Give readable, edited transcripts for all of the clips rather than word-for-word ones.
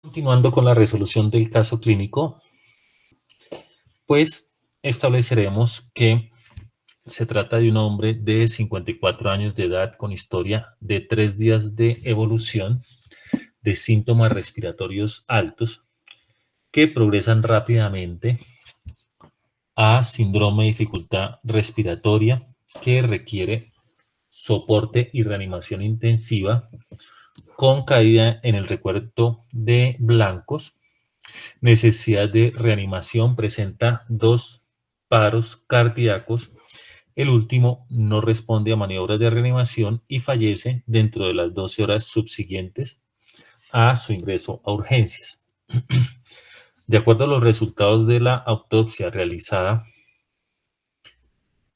Continuando con la resolución del caso clínico, pues estableceremos que se trata de un hombre de 54 años de edad con historia de 3 días de evolución de síntomas respiratorios altos que progresan rápidamente a síndrome de dificultad respiratoria que requiere soporte y reanimación intensiva con caída en el recuerdo de blancos, necesidad de reanimación, presenta 2 paros cardíacos. El último no responde a maniobras de reanimación y fallece dentro de las 12 horas subsiguientes a su ingreso a urgencias. De acuerdo a los resultados de la autopsia realizada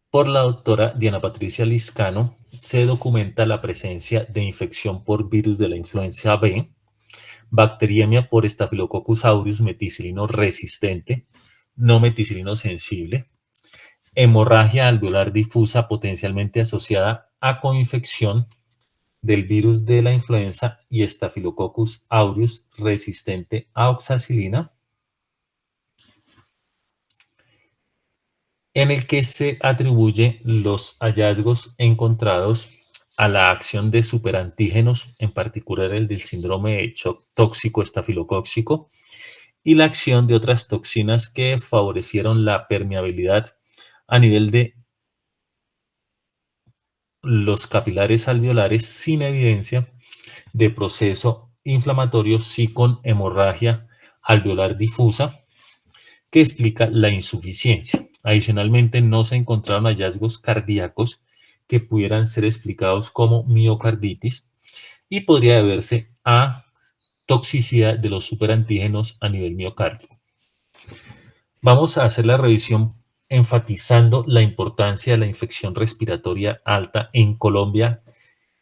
por la doctora Diana Patricia Liscano, se documenta la presencia de infección por virus de la influenza B, bacteriemia por Staphylococcus aureus meticilino resistente, no meticilino sensible, hemorragia alveolar difusa potencialmente asociada a coinfección del virus de la influenza y Staphylococcus aureus resistente a oxacilina, en el que se atribuye los hallazgos encontrados a la acción de superantígenos, en particular el del síndrome de shock tóxico estafilocóxico, y la acción de otras toxinas que favorecieron la permeabilidad a nivel de los capilares alveolares sin evidencia de proceso inflamatorio, sí con hemorragia alveolar difusa, que explica la insuficiencia. Adicionalmente, no se encontraron hallazgos cardíacos que pudieran ser explicados como miocarditis y podría deberse a toxicidad de los superantígenos a nivel miocardio. Vamos a hacer la revisión enfatizando la importancia de la infección respiratoria alta en Colombia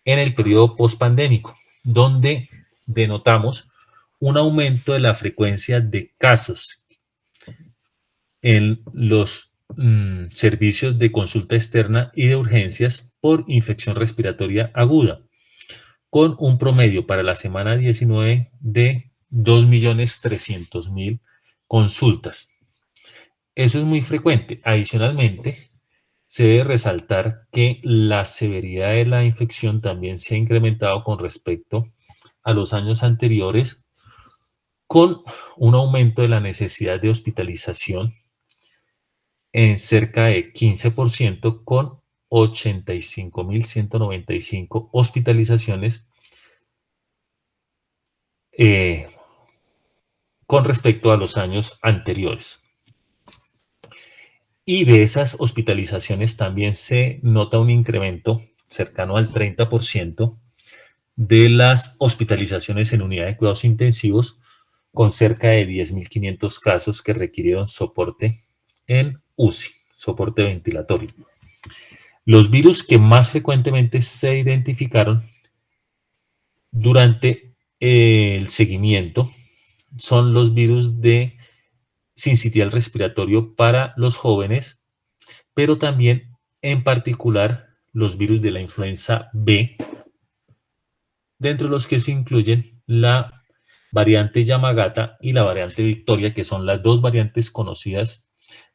en el periodo pospandémico, donde denotamos un aumento de la frecuencia de casos en los servicios de consulta externa y de urgencias por infección respiratoria aguda, con un promedio para la semana 19 de 2.300.000 consultas. Eso es muy frecuente. Adicionalmente, se debe resaltar que la severidad de la infección también se ha incrementado con respecto a los años anteriores, con un aumento de la necesidad de hospitalización en cerca de 15%, con 85.195 hospitalizaciones con respecto a los años anteriores. Y de esas hospitalizaciones también se nota un incremento cercano al 30% de las hospitalizaciones en unidad de cuidados intensivos, con cerca de 10.500 casos que requirieron soporte en UCI, soporte ventilatorio. Los virus que más frecuentemente se identificaron durante el seguimiento son los virus de sincitial respiratorio para los jóvenes, pero también en particular los virus de la influenza B, dentro de los que se incluyen la variante Yamagata y la variante Victoria, que son las dos variantes conocidas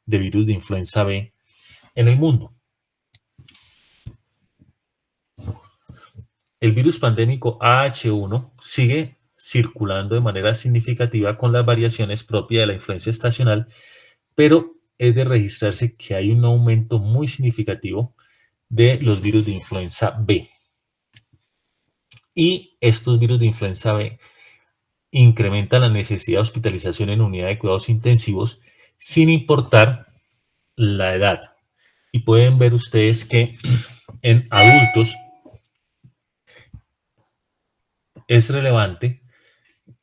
de virus de influenza B en el mundo. El virus pandémico AH1 sigue circulando de manera significativa con las variaciones propias de la influenza estacional, pero es de registrarse que hay un aumento muy significativo de los virus de influenza B. Y estos virus de influenza B incrementan la necesidad de hospitalización en unidad de cuidados intensivos sin importar la edad. Y pueden ver ustedes que en adultos es relevante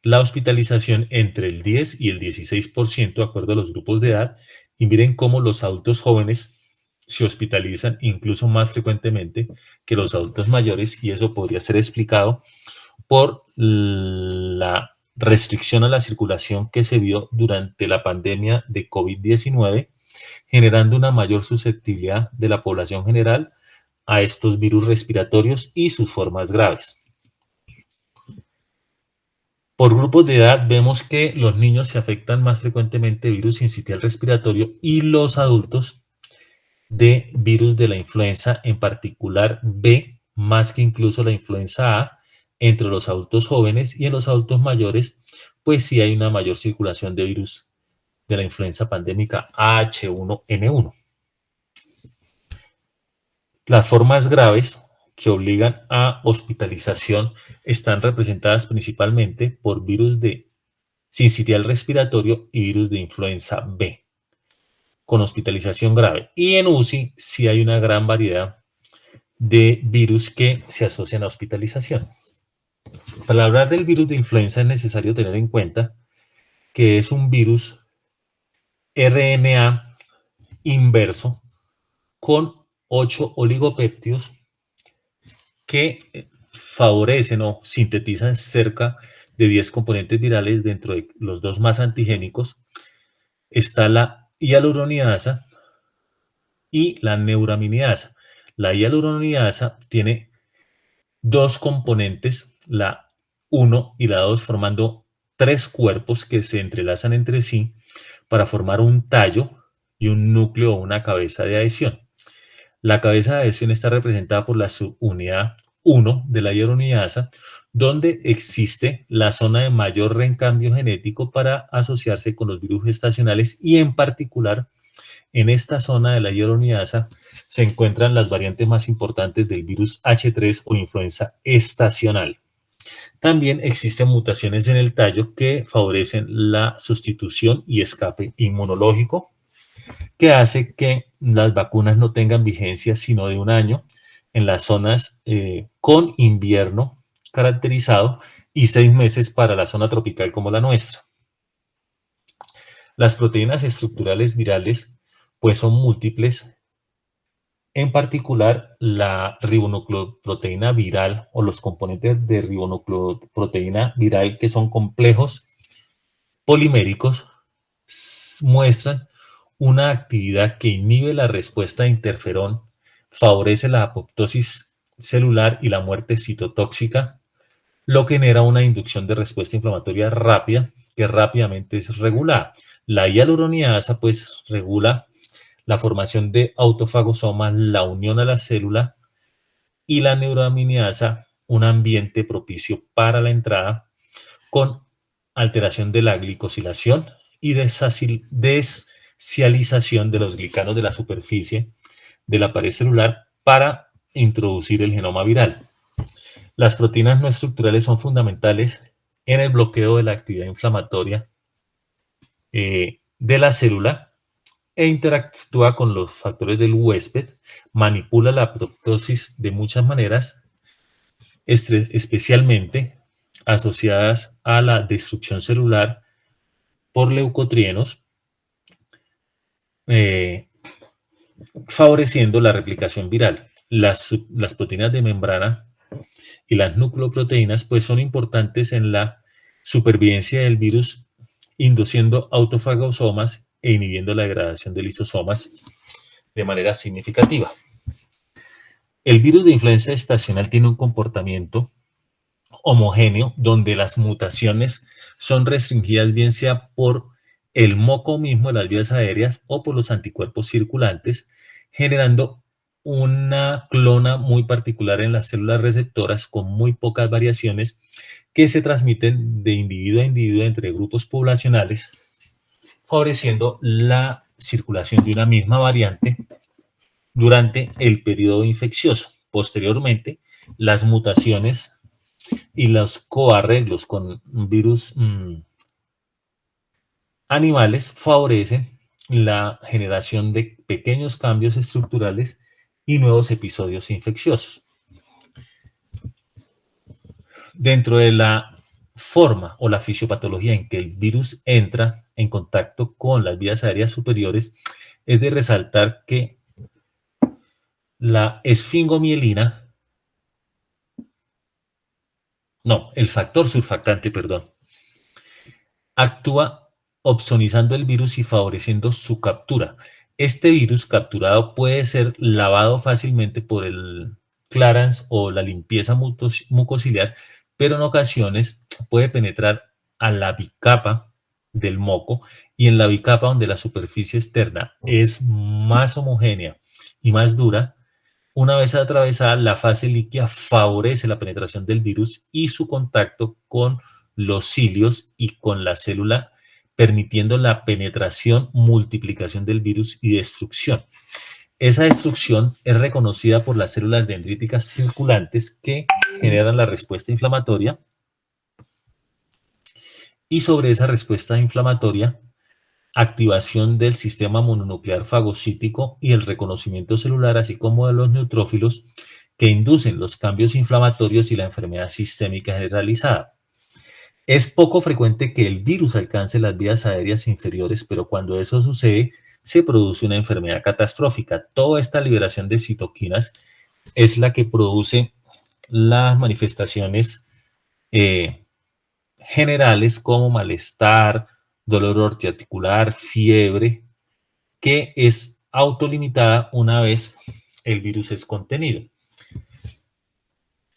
la hospitalización entre el 10 y el 16% de acuerdo a los grupos de edad, y miren cómo los adultos jóvenes se hospitalizan incluso más frecuentemente que los adultos mayores, y eso podría ser explicado por la restricción a la circulación que se vio durante la pandemia de COVID-19, generando una mayor susceptibilidad de la población general a estos virus respiratorios y sus formas graves. Por grupos de edad vemos que los niños se afectan más frecuentemente de virus sincitial respiratorio y los adultos de virus de la influenza, en particular B, más que incluso la influenza A, entre los adultos jóvenes, y en los adultos mayores, pues sí hay una mayor circulación de virus de la influenza pandémica H1N1. Las formas graves que obligan a hospitalización están representadas principalmente por virus de sincitial respiratorio y virus de influenza B, con hospitalización grave. Y en UCI sí hay una gran variedad de virus que se asocian a hospitalización. Para hablar del virus de influenza es necesario tener en cuenta que es un virus RNA inverso con 8 oligopéptidos que favorecen o sintetizan cerca de 10 componentes virales. Dentro de los dos más antigénicos está la hialuronidasa y la neuraminidasa. La hialuronidasa tiene dos componentes, la 1 y la 2, formando 3 cuerpos que se entrelazan entre sí para formar un tallo y un núcleo o una cabeza de adhesión. La cabeza de adhesión está representada por la subunidad 1 de la hialuronidasa, donde existe la zona de mayor reencambio genético para asociarse con los virus gestacionales, y en particular en esta zona de la hialuronidasa se encuentran las variantes más importantes del virus H3 o influenza estacional. También existen mutaciones en el tallo que favorecen la sustitución y escape inmunológico, que hace que las vacunas no tengan vigencia sino de un año en las zonas con invierno caracterizado y 6 meses para la zona tropical como la nuestra. Las proteínas estructurales virales pues son múltiples, en particular la ribonucleoproteína viral o los componentes de ribonucleoproteína viral, que son complejos poliméricos, muestran una actividad que inhibe la respuesta de interferón, favorece la apoptosis celular y la muerte citotóxica, lo que genera una inducción de respuesta inflamatoria rápida que rápidamente es regulada. La hialuronidasa pues regula la formación de autofagosomas, la unión a la célula, y la neuraminidasa un ambiente propicio para la entrada con alteración de la glicosilación y descialización de los glicanos de la superficie de la pared celular para introducir el genoma viral. Las proteínas no estructurales son fundamentales en el bloqueo de la actividad inflamatoria de la célula e interactúa con los factores del huésped, manipula la apoptosis de muchas maneras, especialmente asociadas a la destrucción celular por leucotrienos, favoreciendo la replicación viral. Las proteínas de membrana y las nucleoproteínas pues son importantes en la supervivencia del virus, induciendo autofagosomas e inhibiendo la degradación de lisosomas de manera significativa. El virus de influenza estacional tiene un comportamiento homogéneo donde las mutaciones son restringidas bien sea por el moco mismo de las vías aéreas o por los anticuerpos circulantes, generando una clona muy particular en las células receptoras con muy pocas variaciones que se transmiten de individuo a individuo entre grupos poblacionales, favoreciendo la circulación de una misma variante durante el periodo infeccioso. Posteriormente, las mutaciones y los coarreglos con virus animales favorecen la generación de pequeños cambios estructurales y nuevos episodios infecciosos. Dentro de la forma o la fisiopatología en que el virus entra en contacto con las vías aéreas superiores, es de resaltar que la esfingomielina, el factor surfactante, actúa opsonizando el virus y favoreciendo su captura. Este virus capturado puede ser lavado fácilmente por el clearance o la limpieza mucociliar, pero en ocasiones puede penetrar a la bicapa del moco, y en la bicapa, donde la superficie externa es más homogénea y más dura, una vez atravesada, la fase líquida favorece la penetración del virus y su contacto con los cilios y con la célula, permitiendo la penetración, multiplicación del virus y destrucción. Esa destrucción es reconocida por las células dendríticas circulantes, que generan la respuesta inflamatoria, y sobre esa respuesta inflamatoria, activación del sistema mononuclear fagocítico y el reconocimiento celular, así como de los neutrófilos, que inducen los cambios inflamatorios y la enfermedad sistémica generalizada. Es poco frecuente que el virus alcance las vías aéreas inferiores, pero cuando eso sucede, se produce una enfermedad catastrófica. Toda esta liberación de citoquinas es la que produce las manifestaciones generales, como malestar, dolor articular, fiebre, que es autolimitada una vez el virus es contenido.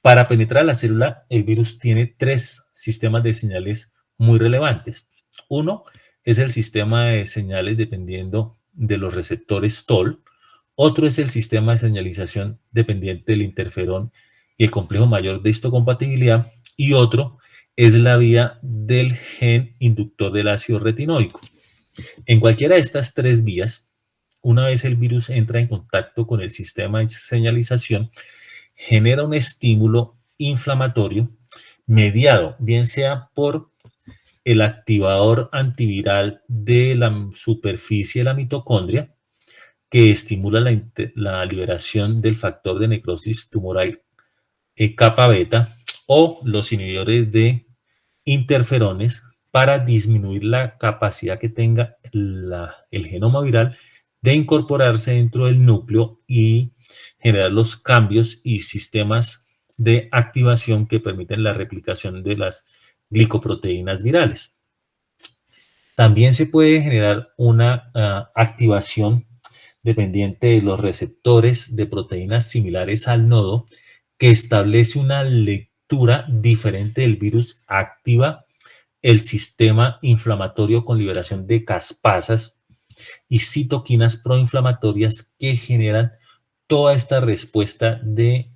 Para penetrar la célula, el virus tiene tres sistemas de señales muy relevantes. Uno es el sistema de señales dependiendo de los receptores TOL. Otro es el sistema de señalización dependiente del interferón y el complejo mayor de histocompatibilidad. Y otro es la vía del gen inductor del ácido retinoico. En cualquiera de estas tres vías, una vez el virus entra en contacto con el sistema de señalización, genera un estímulo inflamatorio mediado, bien sea por el activador antiviral de la superficie de la mitocondria, que estimula la liberación del factor de necrosis tumoral kappa beta, o los inhibidores de interferones, para disminuir la capacidad que tenga el genoma viral de incorporarse dentro del núcleo y generar los cambios y sistemas de activación que permiten la replicación de las glicoproteínas virales. También se puede generar una activación dependiente de los receptores de proteínas similares al nodo, que establece una lectura diferente del virus, activa el sistema inflamatorio con liberación de caspasas y citoquinas proinflamatorias, que generan toda esta respuesta de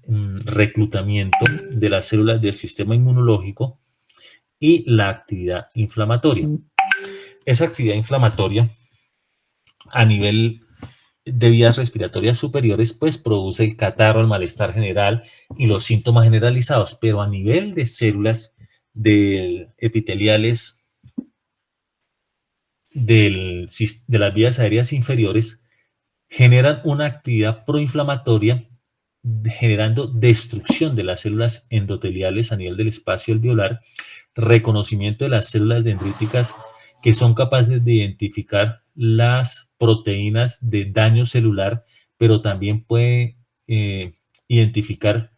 reclutamiento de las células del sistema inmunológico y la actividad inflamatoria. Esa actividad inflamatoria a nivel de vías respiratorias superiores, pues produce el catarro, el malestar general y los síntomas generalizados, pero a nivel de células epiteliales de las vías aéreas inferiores, generan una actividad proinflamatoria, generando destrucción de las células endoteliales a nivel del espacio alveolar, reconocimiento de las células dendríticas, que son capaces de identificar las proteínas de daño celular, pero también puede identificar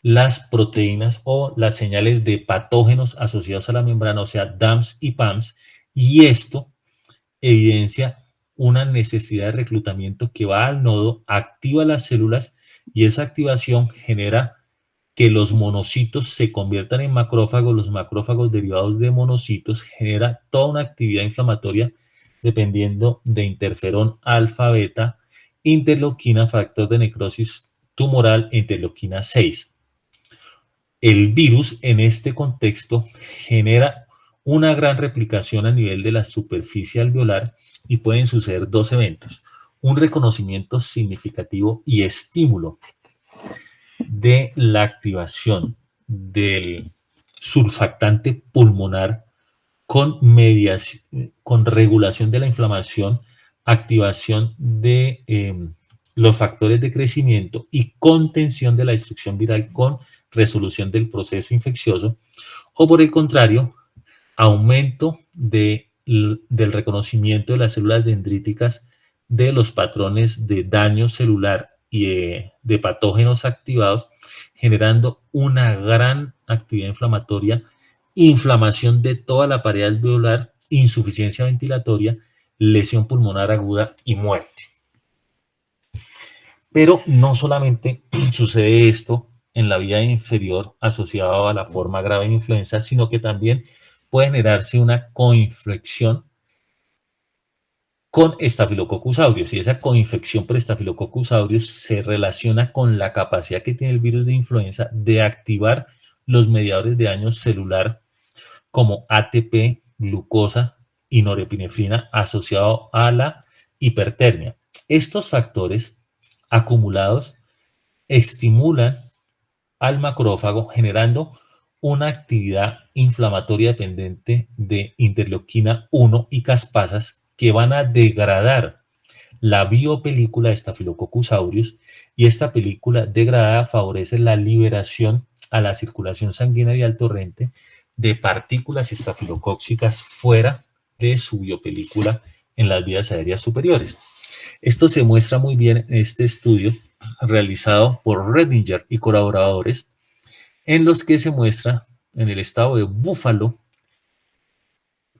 las proteínas o las señales de patógenos asociados a la membrana, o sea, DAMPs y PAMPs, y esto evidencia una necesidad de reclutamiento que va al nodo, activa las células, y esa activación genera que los monocitos se conviertan en macrófagos, los macrófagos derivados de monocitos, genera toda una actividad inflamatoria dependiendo de interferón alfa, beta, interleuquina, factor de necrosis tumoral e interleuquina 6. El virus en este contexto genera una gran replicación a nivel de la superficie alveolar, y pueden suceder dos eventos: un reconocimiento significativo y estímulo de la activación del surfactante pulmonar con regulación de la inflamación, activación de los factores de crecimiento y contención de la destrucción viral con resolución del proceso infeccioso, o por el contrario, aumento del reconocimiento de las células dendríticas de los patrones de daño celular y de patógenos activados, generando una gran actividad inflamatoria, inflamación de toda la pared alveolar, insuficiencia ventilatoria, lesión pulmonar aguda y muerte. Pero no solamente sucede esto en la vía inferior asociado a la forma grave de influenza, sino que también puede generarse una coinfección con Staphylococcus aureus, y esa coinfección por Staphylococcus aureus se relaciona con la capacidad que tiene el virus de influenza de activar los mediadores de daño celular como ATP, glucosa y norepinefrina asociado a la hipertermia. Estos factores acumulados estimulan al macrófago generando una actividad inflamatoria dependiente de interleuquina 1 y caspasas que van a degradar la biopelícula de Staphylococcus aureus, y esta película degradada favorece la liberación a la circulación sanguínea de alto torrente de partículas estafilocóccicas fuera de su biopelícula en las vías aéreas superiores. Esto se muestra muy bien en este estudio realizado por Redinger y colaboradores, en los que se muestra en el estado de Búfalo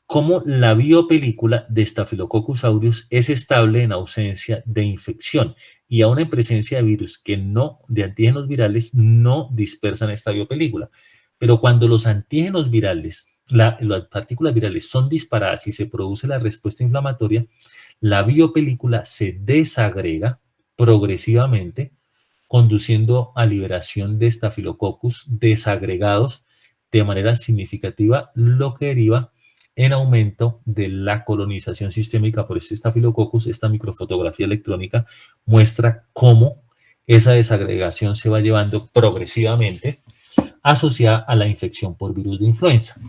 cómo la biopelícula de Staphylococcus aureus es estable en ausencia de infección, y aún en presencia de virus de antígenos virales no dispersan esta biopelícula. Pero cuando los antígenos virales, las partículas virales son disparadas y se produce la respuesta inflamatoria, la biopelícula se desagrega progresivamente, conduciendo a liberación de Staphylococcus desagregados de manera significativa, lo que deriva en aumento de la colonización sistémica por este Staphylococcus. Esta microfotografía electrónica muestra cómo esa desagregación se va llevando progresivamente asociada a la infección por virus de influenza.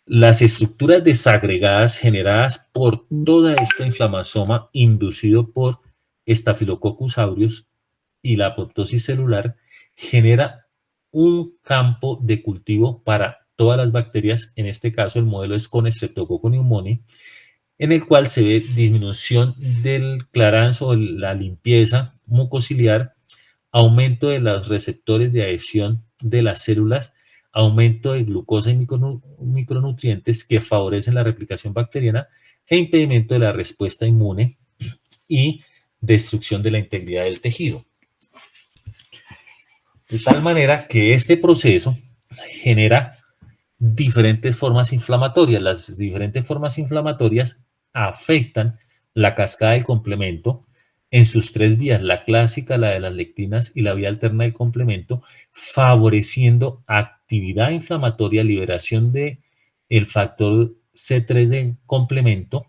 Las estructuras desagregadas generadas por toda esta inflamasoma inducido por Staphylococcus aureus y la apoptosis celular genera un campo de cultivo para todas las bacterias. En este caso el modelo es con Streptococcus pneumoniae, en el cual se ve disminución del clearance o la limpieza mucociliar, aumento de los receptores de adhesión de las células, aumento de glucosa y micronutrientes que favorecen la replicación bacteriana e impedimento de la respuesta inmune y destrucción de la integridad del tejido. De tal manera que este proceso genera diferentes formas inflamatorias. Las diferentes formas inflamatorias afectan la cascada del complemento en sus tres vías, la clásica, la de las lectinas y la vía alterna del complemento, favoreciendo actividad inflamatoria, liberación de el factor C3 del complemento,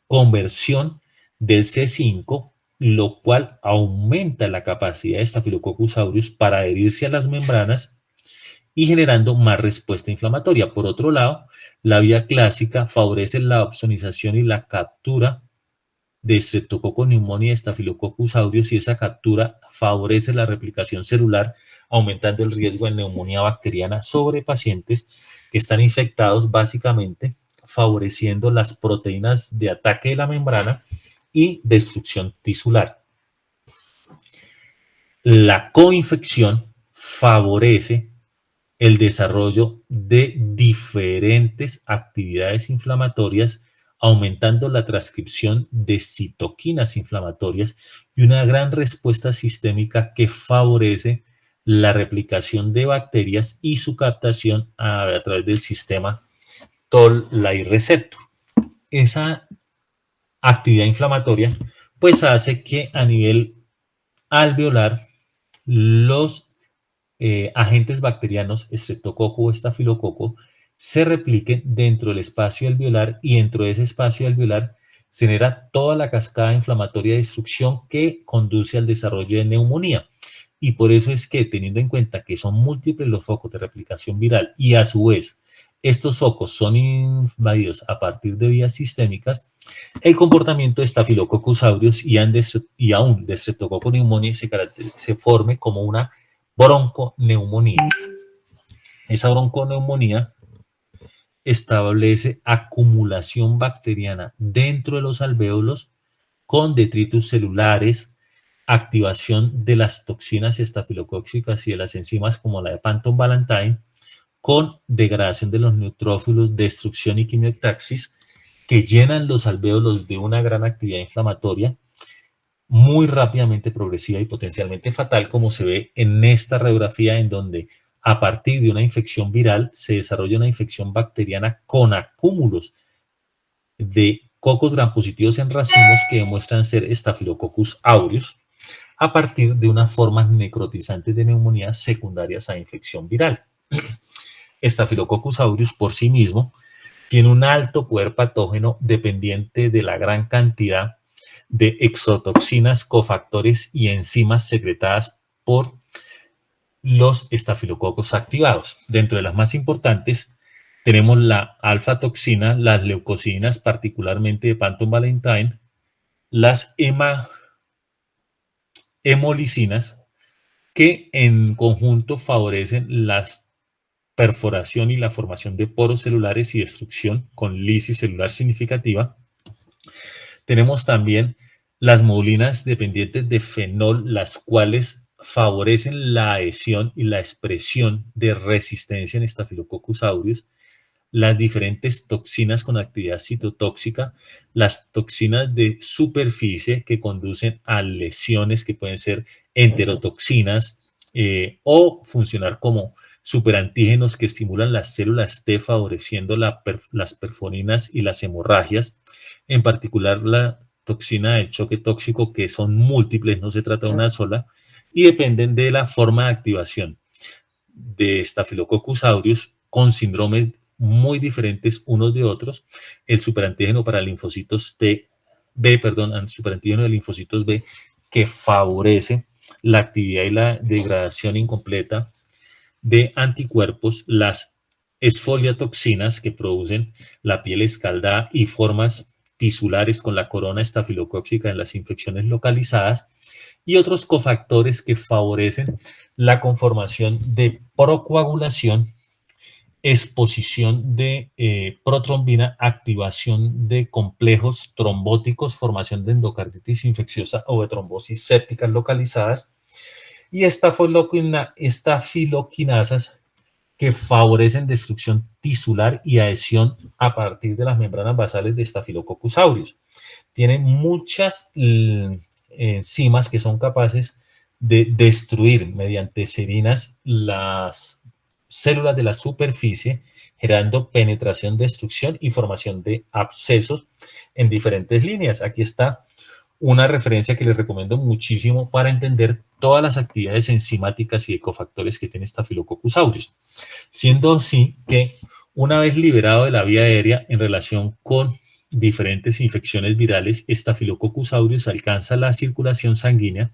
conversión del C5, lo cual aumenta la capacidad de Staphylococcus aureus para adherirse a las membranas y generando más respuesta inflamatoria. Por otro lado, la vía clásica favorece la opsonización y la captura de Streptococcus pneumoniae y Staphylococcus aureus, y esa captura favorece la replicación celular, aumentando el riesgo de neumonía bacteriana sobre pacientes que están infectados, básicamente favoreciendo las proteínas de ataque de la membrana y destrucción tisular. La coinfección favorece el desarrollo de diferentes actividades inflamatorias, aumentando la transcripción de citoquinas inflamatorias y una gran respuesta sistémica que favorece la replicación de bacterias y su captación a través del sistema Toll-like receptor. Esa actividad inflamatoria pues hace que a nivel alveolar los agentes bacterianos, estreptococo o estafilococo, se repliquen dentro del espacio alveolar, y dentro de ese espacio alveolar se genera toda la cascada inflamatoria de destrucción que conduce al desarrollo de neumonía. Y por eso es que, teniendo en cuenta que son múltiples los focos de replicación viral y a su vez estos focos son invadidos a partir de vías sistémicas, el comportamiento de Staphylococcus aureus y aún de Streptococcus pneumoniae se forme como una bronconeumonía. Esa bronconeumonía establece acumulación bacteriana dentro de los alvéolos con detritus celulares, activación de las toxinas estafilocóccicas y de las enzimas como la de Panton-Valentine, con degradación de los neutrófilos, destrucción y quimiotaxis, que llenan los alvéolos de una gran actividad inflamatoria, muy rápidamente progresiva y potencialmente fatal, como se ve en esta radiografía, en donde a partir de una infección viral se desarrolla una infección bacteriana con acúmulos de cocos gram positivos en racimos que demuestran ser Staphylococcus aureus a partir de unas formas necrotizantes de neumonía secundarias a infección viral. Staphylococcus aureus por sí mismo tiene un alto poder patógeno dependiente de la gran cantidad de exotoxinas, cofactores y enzimas secretadas por los estafilococos activados. Dentro de las más importantes tenemos la alfa-toxina, las leucocinas, particularmente de Phantom Valentine, las hemolicinas, que en conjunto favorecen la perforación y la formación de poros celulares y destrucción con lisis celular significativa. Tenemos también las modulinas dependientes de fenol, las cuales favorecen la adhesión y la expresión de resistencia en Staphylococcus aureus, las diferentes toxinas con actividad citotóxica, las toxinas de superficie que conducen a lesiones que pueden ser enterotoxinas o funcionar como superantígenos que estimulan las células T favoreciendo las perforinas y las hemorragias, en particular la toxina del choque tóxico, que son múltiples, no se trata de una sola, y dependen de la forma de activación de Staphylococcus aureus con síndromes muy diferentes unos de otros. El superantígeno para linfocitos superantígeno de linfocitos B, que favorece la actividad y la degradación incompleta de anticuerpos, las esfoliatoxinas que producen la piel escaldada y formas tisulares con la corona estafilocóxica en las infecciones localizadas, y otros cofactores que favorecen la conformación de procoagulación, exposición de protrombina, activación de complejos trombóticos, formación de endocarditis infecciosa o de trombosis sépticas localizadas, y estafiloquinasas que favorecen destrucción tisular y adhesión a partir de las membranas basales de Staphylococcus aureus. Tiene muchas enzimas que son capaces de destruir mediante serinas las células de la superficie, generando penetración, destrucción y formación de abscesos en diferentes líneas. Aquí está una referencia que les recomiendo muchísimo para entender todas las actividades enzimáticas y ecofactores que tiene Staphylococcus aureus. Siendo así que una vez liberado de la vía aérea en relación con diferentes infecciones virales, Staphylococcus aureus alcanza la circulación sanguínea.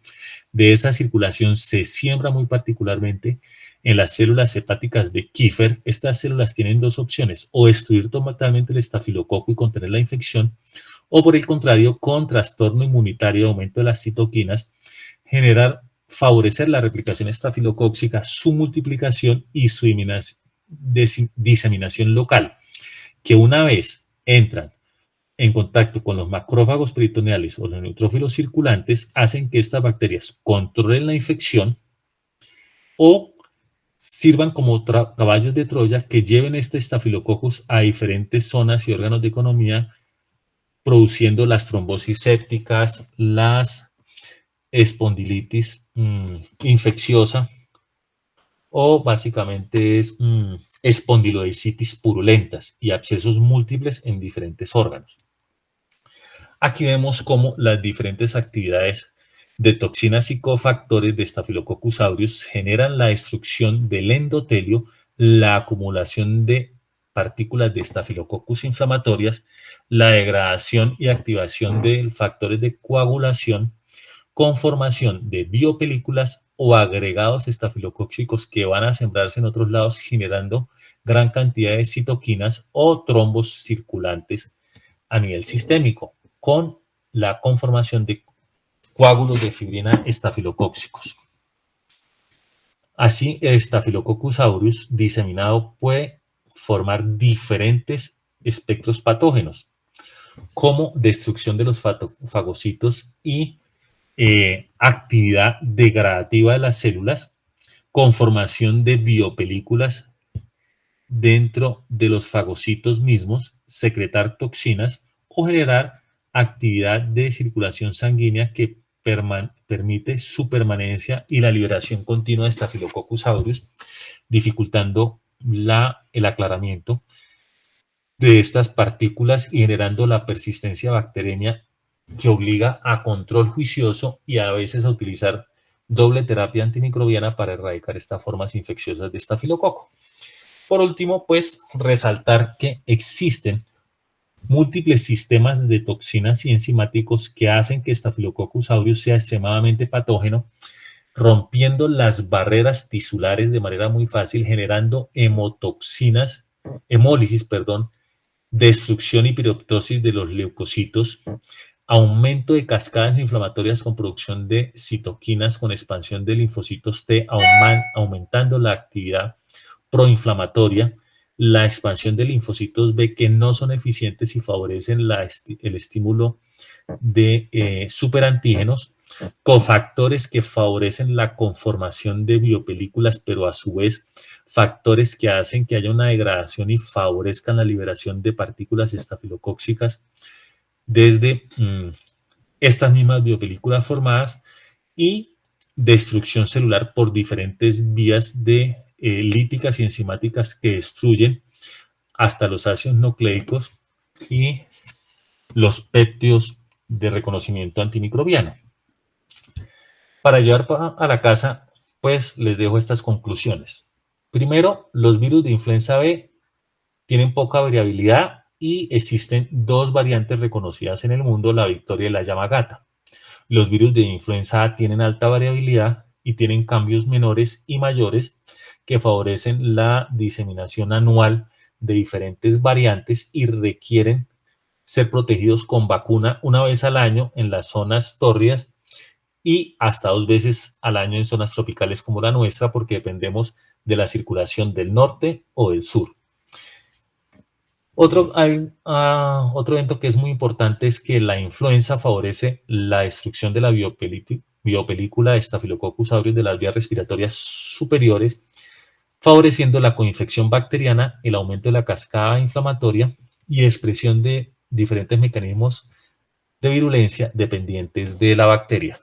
De esa circulación se siembra muy particularmente en las células hepáticas de Kiefer. Estas células tienen dos opciones: o destruir totalmente el estafilococo y contener la infección, o por el contrario, con trastorno inmunitario, aumento de las citoquinas, favorecer la replicación estafilocóxica, su multiplicación y su diseminación local, que una vez entran en contacto con los macrófagos peritoneales o los neutrófilos circulantes, hacen que estas bacterias controlen la infección o sirvan como caballos de Troya que lleven este estafilococcus a diferentes zonas y órganos de economía, produciendo las trombosis sépticas, las espondilitis infecciosa, o básicamente es espondilodicitis purulentas y abscesos múltiples en diferentes órganos. Aquí vemos cómo las diferentes actividades de toxinas y cofactores de Staphylococcus aureus generan la destrucción del endotelio, la acumulación de partículas de Staphylococcus inflamatorias, la degradación y activación de factores de coagulación, conformación de biopelículas o agregados estafilocóxicos que van a sembrarse en otros lados, generando gran cantidad de citoquinas o trombos circulantes a nivel sistémico, con la conformación de coágulos de fibrina estafilocóxicos. Así, el Staphylococcus aureus diseminado puede formar diferentes espectros patógenos, como destrucción de los fagocitos y actividad degradativa de las células, conformación de biopelículas dentro de los fagocitos mismos, secretar toxinas o generar actividad de circulación sanguínea que permite su permanencia y la liberación continua de Staphylococcus aureus, dificultando el aclaramiento de estas partículas y generando la persistencia bacteriana que obliga a control juicioso y a veces a utilizar doble terapia antimicrobiana para erradicar estas formas infecciosas de estafilococo. Por último, pues resaltar que existen múltiples sistemas de toxinas y enzimáticos que hacen que Staphylococcus aureus sea extremadamente patógeno, rompiendo las barreras tisulares de manera muy fácil, generando hemólisis, destrucción y piroptosis de los leucocitos, aumento de cascadas inflamatorias con producción de citoquinas con expansión de linfocitos T, aumentando la actividad proinflamatoria, la expansión de linfocitos B que no son eficientes y favorecen el estímulo de superantígenos, cofactores que favorecen la conformación de biopelículas, pero a su vez factores que hacen que haya una degradación y favorezcan la liberación de partículas estafilocóccicas desde estas mismas biopelículas formadas y destrucción celular por diferentes vías líticas y enzimáticas que destruyen hasta los ácidos nucleicos y los péptidos de reconocimiento antimicrobiano. Para llevar a la casa, pues les dejo estas conclusiones. Primero, los virus de influenza B tienen poca variabilidad y existen dos variantes reconocidas en el mundo, la Victoria y la Yamagata. Los virus de influenza A tienen alta variabilidad y tienen cambios menores y mayores que favorecen la diseminación anual de diferentes variantes y requieren ser protegidos con vacuna una vez al año en las zonas tórridas y hasta 2 veces al año en zonas tropicales como la nuestra, porque dependemos de la circulación del norte o del sur. Otro evento que es muy importante es que la influenza favorece la destrucción de la biopelícula de Staphylococcus aureus de las vías respiratorias superiores, favoreciendo la coinfección bacteriana, el aumento de la cascada inflamatoria y expresión de diferentes mecanismos de virulencia dependientes de la bacteria.